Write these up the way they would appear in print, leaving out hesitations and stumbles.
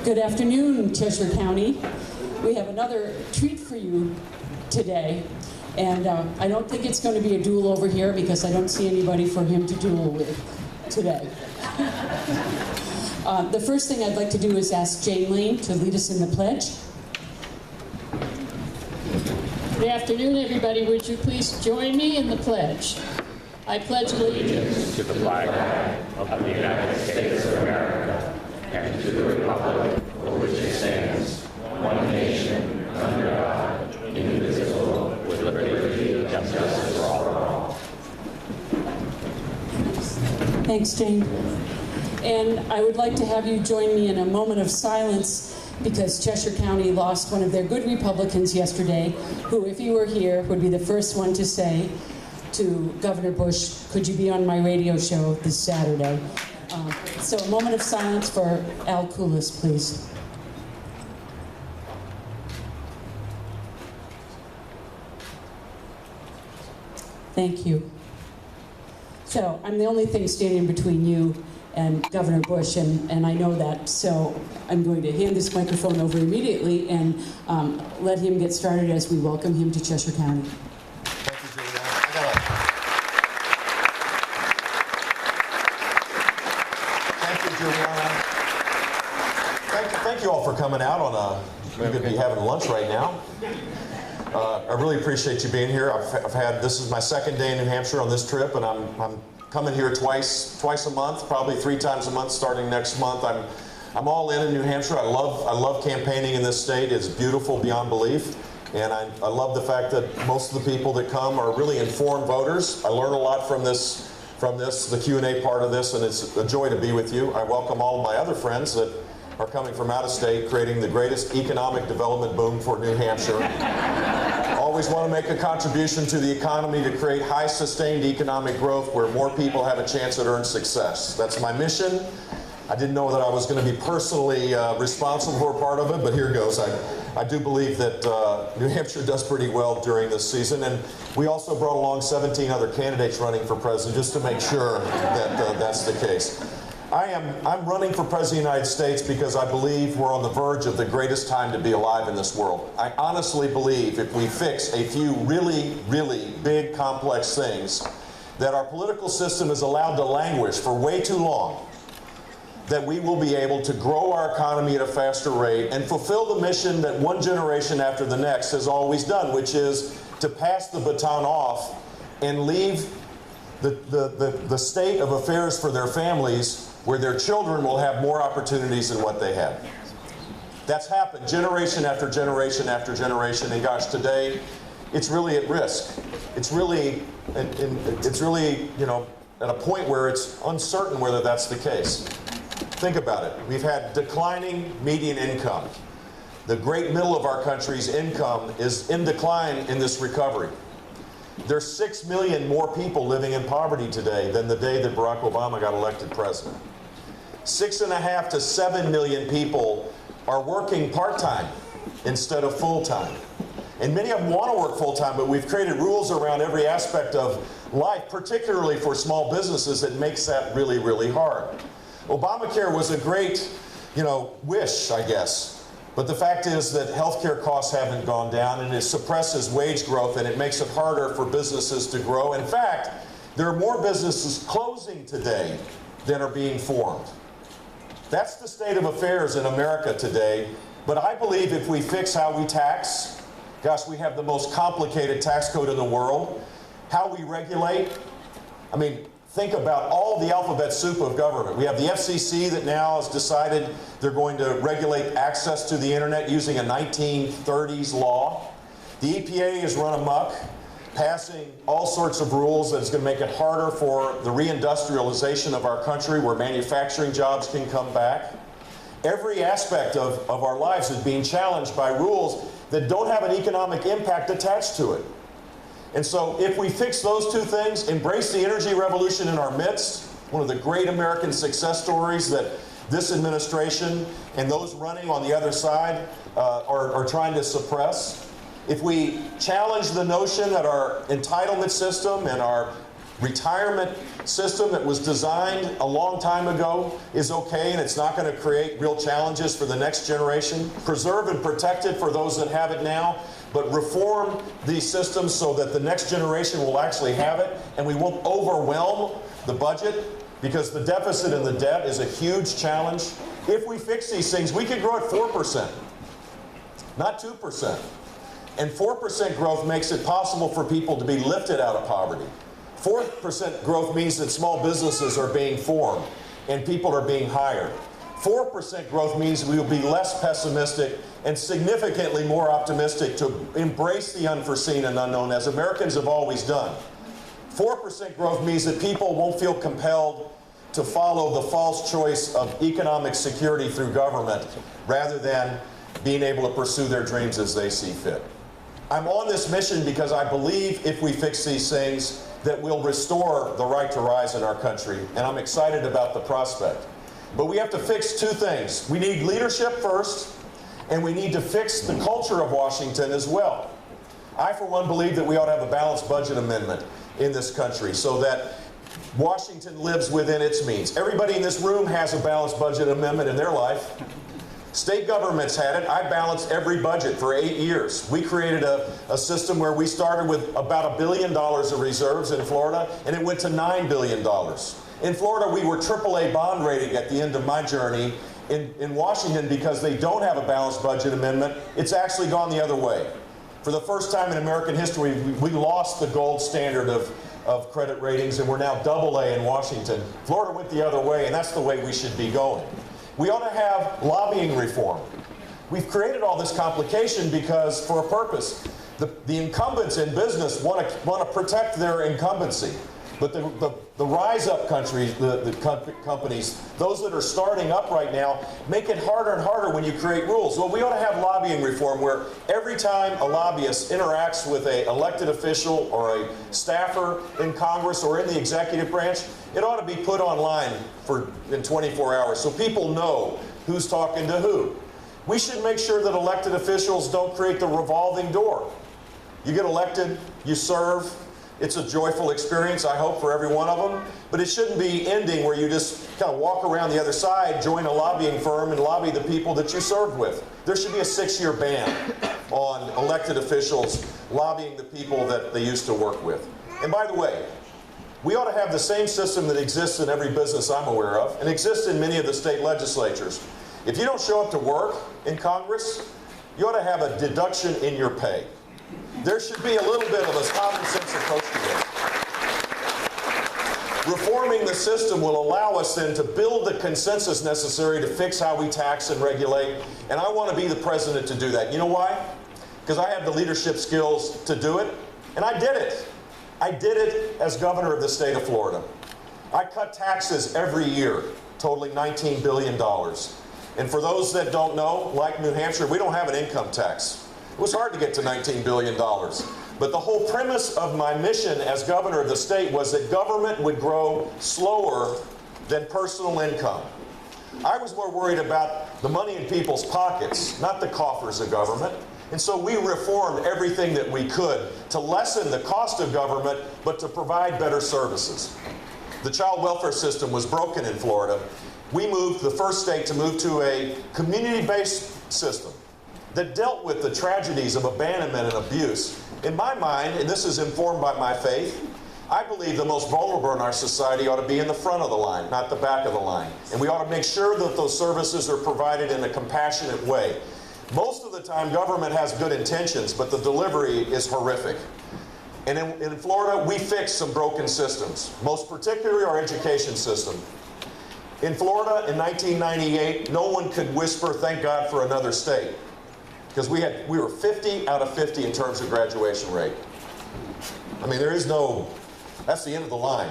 Good afternoon, Cheshire County. We have another treat for you today. And I don't think it's going to be a duel over here because I don't see anybody for him to duel with today. The first thing I'd like to do is ask Jane Lane to lead us in the pledge. Good afternoon, everybody. Would you please join me in the pledge? I pledge allegiance to the flag of the United States of America and to the republic for which it stands, one nation, under God, indivisible, with liberty and justice for all. Thanks, Jane. And I would like to have you join me in a moment of silence because Cheshire County lost one of their good Republicans yesterday, who, if he were here, would be the first one to say to Governor Bush, could you be on my radio show this Saturday? So a moment of silence for Al Koulis, please. Thank you. So I'm the only thing standing between you and Governor Bush, and I know that, so I'm going to hand this microphone over immediately and let him get started as we welcome him to Cheshire County. Thank you, Julia. Thank you, Juliana. Thank you all for coming out on a, you could be having lunch right now. I really appreciate you being here. This is my second day in New Hampshire on this trip, and I'm coming here twice a month, probably 3 times a month starting next month. I'm all in New Hampshire. I love campaigning in this state. It's beautiful beyond belief. And I love the fact that most of the people that come are really informed voters. I learn a lot from this, the Q&A part of this, and it's a joy to be with you. I welcome all of my other friends that are coming from out of state, creating the greatest economic development boom for New Hampshire. Always want to make a contribution to the economy to create high sustained economic growth where more people have a chance at earned success. That's my mission. I didn't know that I was going to be personally responsible for a part of it, but here goes. I do believe that New Hampshire does pretty well during this season, and we also brought along 17 other candidates running for president just to make sure that that's the case. I'm running for president of the United States because I believe we're on the verge of the greatest time to be alive in this world. I honestly believe if we fix a few really, really big, complex things that our political system is allowed to languish for way too long, that we will be able to grow our economy at a faster rate and fulfill the mission that one generation after the next has always done, which is to pass the baton off and leave the state of affairs for their families where their children will have more opportunities than what they had. That's happened generation after generation after generation, and gosh, today it's really at risk. It's really, you know, at a point where it's uncertain whether that's the case. Think about it. We've had declining median income. The great middle of our country's income is in decline in this recovery. There's 6 million more people living in poverty today than the day that Barack Obama got elected president. 6.5 to 7 million people are working part-time instead of full-time. And many of them want to work full-time, but we've created rules around every aspect of life, particularly for small businesses, that makes that really, really hard. Obamacare was a great, wish, I guess. But the fact is that healthcare costs haven't gone down, and it suppresses wage growth, and it makes it harder for businesses to grow. In fact, there are more businesses closing today than are being formed. That's the state of affairs in America today. But I believe if we fix how we tax, gosh, we have the most complicated tax code in the world. How we regulate, think about all the alphabet soup of government. We have the FCC that now has decided they're going to regulate access to the internet using a 1930s law. The EPA has run amok, passing all sorts of rules that's going to make it harder for the reindustrialization of our country where manufacturing jobs can come back. Every aspect of our lives is being challenged by rules that don't have an economic impact attached to it. And so if we fix those two things, embrace the energy revolution in our midst, one of the great American success stories that this administration and those running on the other side are trying to suppress. If we challenge the notion that our entitlement system and our retirement system that was designed a long time ago is okay, and it's not going to create real challenges for the next generation. Preserve and protect it for those that have it now, but reform these systems so that the next generation will actually have it, and we won't overwhelm the budget, because the deficit and the debt is a huge challenge. If we fix these things, we could grow at 4%, not 2%. And 4% growth makes it possible for people to be lifted out of poverty. 4% growth means that small businesses are being formed and people are being hired. 4% growth means we will be less pessimistic and significantly more optimistic to embrace the unforeseen and unknown, as Americans have always done. 4% growth means that people won't feel compelled to follow the false choice of economic security through government rather than being able to pursue their dreams as they see fit. I'm on this mission because I believe if we fix these things that we'll restore the right to rise in our country, and I'm excited about the prospect. But we have to fix two things. We need leadership first, and we need to fix the culture of Washington as well. I, for one, believe that we ought to have a balanced budget amendment in this country so that Washington lives within its means. Everybody in this room has a balanced budget amendment in their life. State governments had it. I balanced every budget for 8 years. We created a system where we started with about $1 billion of reserves in Florida, and it went to $9 billion. In Florida, we were AAA bond rating at the end of my journey. In Washington, because they don't have a balanced budget amendment, it's actually gone the other way. For the first time in American history, we lost the gold standard of credit ratings, and we're now AA in Washington. Florida went the other way, and that's the way we should be going. We ought to have lobbying reform. We've created all this complication because, for a purpose, the incumbents in business want to protect their incumbency. But the rise-up countries, the companies, those that are starting up right now, make it harder and harder when you create rules. Well, we ought to have lobbying reform where every time a lobbyist interacts with an elected official or a staffer in Congress or in the executive branch, it ought to be put online in 24 hours so people know who's talking to who. We should make sure that elected officials don't create the revolving door. You get elected, you serve. It's a joyful experience, I hope, for every one of them. But it shouldn't be ending where you just kind of walk around the other side, join a lobbying firm, and lobby the people that you served with. There should be a 6-year ban on elected officials lobbying the people that they used to work with. And by the way, we ought to have the same system that exists in every business I'm aware of and exists in many of the state legislatures. If you don't show up to work in Congress, you ought to have a deduction in your pay. There should be a little bit of a common sense approach to this. Reforming the system will allow us then to build the consensus necessary to fix how we tax and regulate, and I want to be the president to do that. You know why? Because I have the leadership skills to do it, and I did it. I did it as governor of the state of Florida. I cut taxes every year, totaling $19 billion. And for those that don't know, like New Hampshire, we don't have an income tax. It was hard to get to $19 billion. But the whole premise of my mission as governor of the state was that government would grow slower than personal income. I was more worried about the money in people's pockets, not the coffers of government. And so we reformed everything that we could to lessen the cost of government, but to provide better services. The child welfare system was broken in Florida. We moved, the first state to move to a community-based system that dealt with the tragedies of abandonment and abuse. In my mind, and this is informed by my faith, I believe the most vulnerable in our society ought to be in the front of the line, not the back of the line. And we ought to make sure that those services are provided in a compassionate way. Most of the time, government has good intentions, but the delivery is horrific. And in Florida, we fixed some broken systems, most particularly our education system. In Florida, in 1998, no one could whisper, "Thank God for another state," because we were 50 out of 50 in terms of graduation rate. I mean, there is no, that's the end of the line.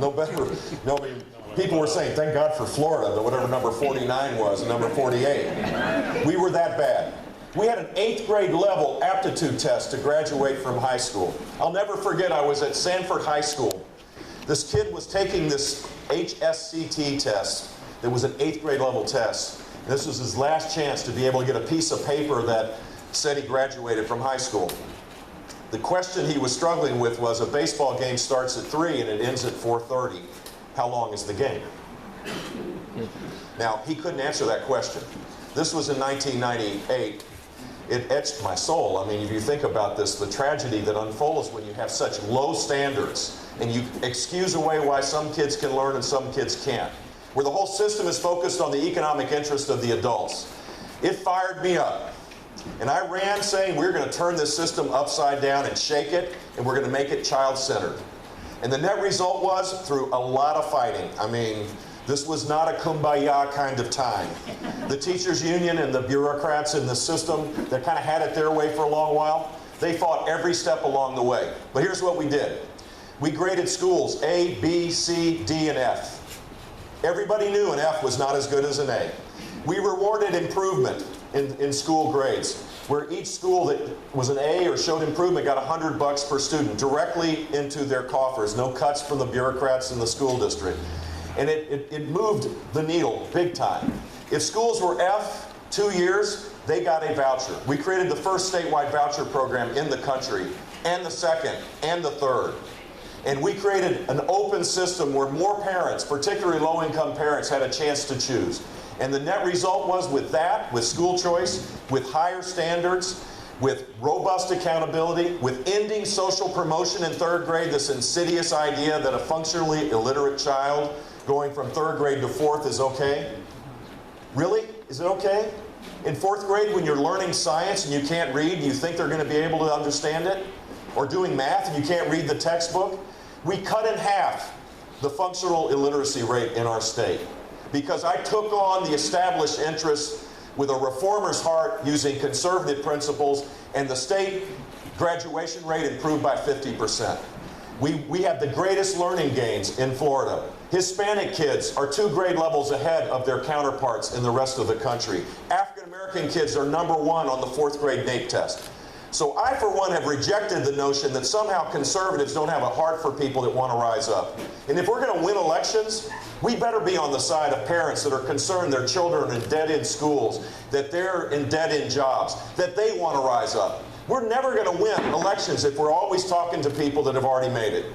No better, no, I mean, people were saying, "Thank God for Florida," that whatever number 49 was, and number 48. We were that bad. We had an 8th grade level aptitude test to graduate from high school. I'll never forget, I was at Sanford High School. This kid was taking this HSCT test that was an 8th grade level test. This was his last chance to be able to get a piece of paper that said he graduated from high school. The question he was struggling with was, a baseball game starts at 3 and it ends at 4:30. How long is the game? Now, he couldn't answer that question. This was in 1998. It etched my soul. I mean, if you think about this, the tragedy that unfolds when you have such low standards and you excuse away why some kids can learn and some kids can't, where the whole system is focused on the economic interest of the adults. It fired me up. And I ran saying, we're going to turn this system upside down and shake it, and we're going to make it child-centered. And the net result was, through a lot of fighting, I mean, this was not a kumbaya kind of time. The teachers union and the bureaucrats in the system that kind of had it their way for a long while, they fought every step along the way. But here's what we did. We graded schools A, B, C, D, and F. Everybody knew an F was not as good as an A. We rewarded improvement in school grades, where each school that was an A or showed improvement got $100 per student directly into their coffers. No cuts from the bureaucrats in the school district. And it moved the needle big time. If schools were F 2 years, they got a voucher. We created the first statewide voucher program in the country, and the second, and the third. And we created an open system where more parents, particularly low-income parents, had a chance to choose. And the net result was, with that, with school choice, with higher standards, with robust accountability, with ending social promotion in 3rd grade, this insidious idea that a functionally illiterate child going from 3rd grade to 4th is okay. Really? Is it okay? In 4th grade, when you're learning science and you can't read and you think they're going to be able to understand it, or doing math and you can't read the textbook, we cut in half the functional illiteracy rate in our state. Because I took on the established interests with a reformer's heart using conservative principles, and the state graduation rate improved by 50%. We have the greatest learning gains in Florida. Hispanic kids are 2 grade levels ahead of their counterparts in the rest of the country. African American kids are #1 on the 4th grade NAEP test. So I, for one, have rejected the notion that somehow conservatives don't have a heart for people that want to rise up. And if we're going to win elections, we better be on the side of parents that are concerned their children are in dead-end schools, that they're in dead-end jobs, that they want to rise up. We're never going to win elections if we're always talking to people that have already made it.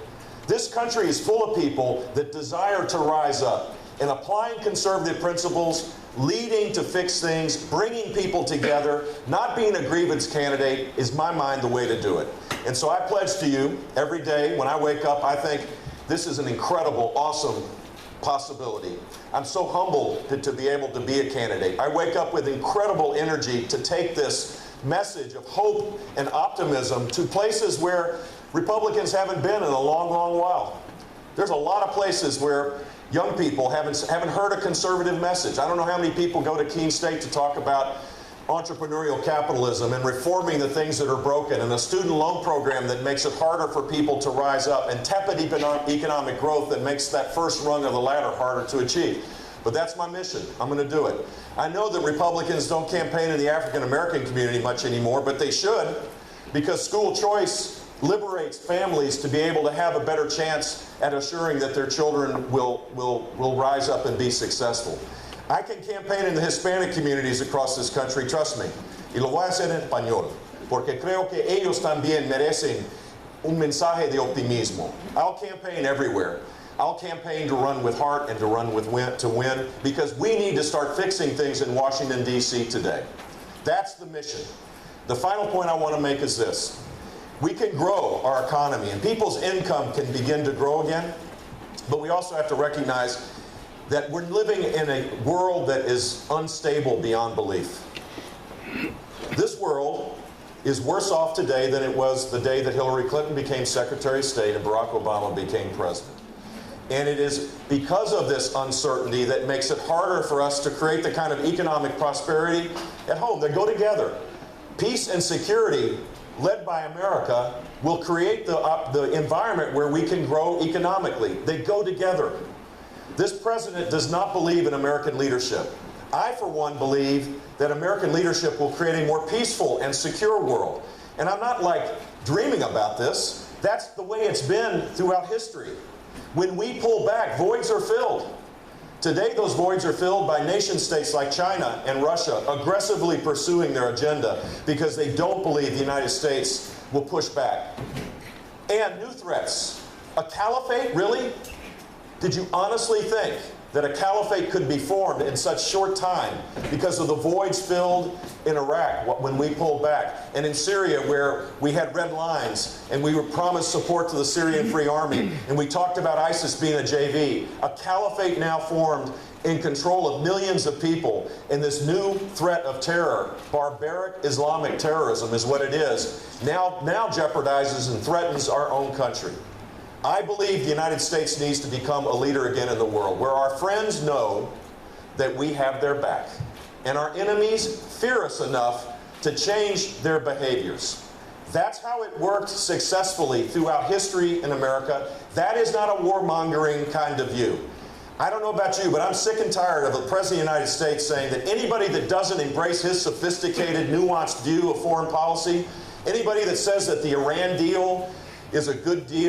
This country is full of people that desire to rise up, and applying conservative principles, leading to fix things, bringing people together, not being a grievance candidate is, in my mind, the way to do it. And so I pledge to you every day when I wake up, I think this is an incredible, awesome possibility. I'm so humbled to be able to be a candidate. I wake up with incredible energy to take this message of hope and optimism to places where Republicans haven't been in a long, long while. There's a lot of places where young people haven't heard a conservative message. I don't know how many people go to Keene State to talk about entrepreneurial capitalism and reforming the things that are broken, and a student loan program that makes it harder for people to rise up, and tepid economic growth that makes that first rung of the ladder harder to achieve. But that's my mission. I'm going to do it. I know that Republicans don't campaign in the African American community much anymore, but they should, because school choice liberates families to be able to have a better chance at assuring that their children will rise up and be successful. I can campaign in the Hispanic communities across this country, trust me. Y lo voy a hacer en español, porque creo que ellos también merecen un mensaje de optimismo. I'll campaign everywhere. I'll campaign to run with heart and to run with to win, because we need to start fixing things in Washington, D.C. today. That's the mission. The final point I want to make is this. We can grow our economy, and people's income can begin to grow again, but we also have to recognize that we're living in a world that is unstable beyond belief. This world is worse off today than it was the day that Hillary Clinton became Secretary of State and Barack Obama became president. And it is because of this uncertainty that makes it harder for us to create the kind of economic prosperity at home. They go together. Peace and security, led by America, will create the environment where we can grow economically. They go together. This president does not believe in American leadership. I, for one, believe that American leadership will create a more peaceful and secure world. And I'm not like dreaming about this. That's the way it's been throughout history. When we pull back, voids are filled. Today, those voids are filled by nation states like China and Russia aggressively pursuing their agenda because they don't believe the United States will push back. And new threats. A caliphate, really? Did you honestly think that a caliphate could be formed in such short time because of the voids filled in Iraq when we pulled back, and in Syria where we had red lines and we were promised support to the Syrian Free Army, and we talked about ISIS being a JV? A caliphate now formed in control of millions of people, and this new threat of terror, barbaric Islamic terrorism is what it is, now jeopardizes and threatens our own country. I believe the United States needs to become a leader again in the world, where our friends know that we have their back, and our enemies fear us enough to change their behaviors. That's how it worked successfully throughout history in America. That is not a warmongering kind of view. I don't know about you, but I'm sick and tired of the President of the United States saying that anybody that doesn't embrace his sophisticated, nuanced view of foreign policy, anybody that says that the Iran deal is a good deal,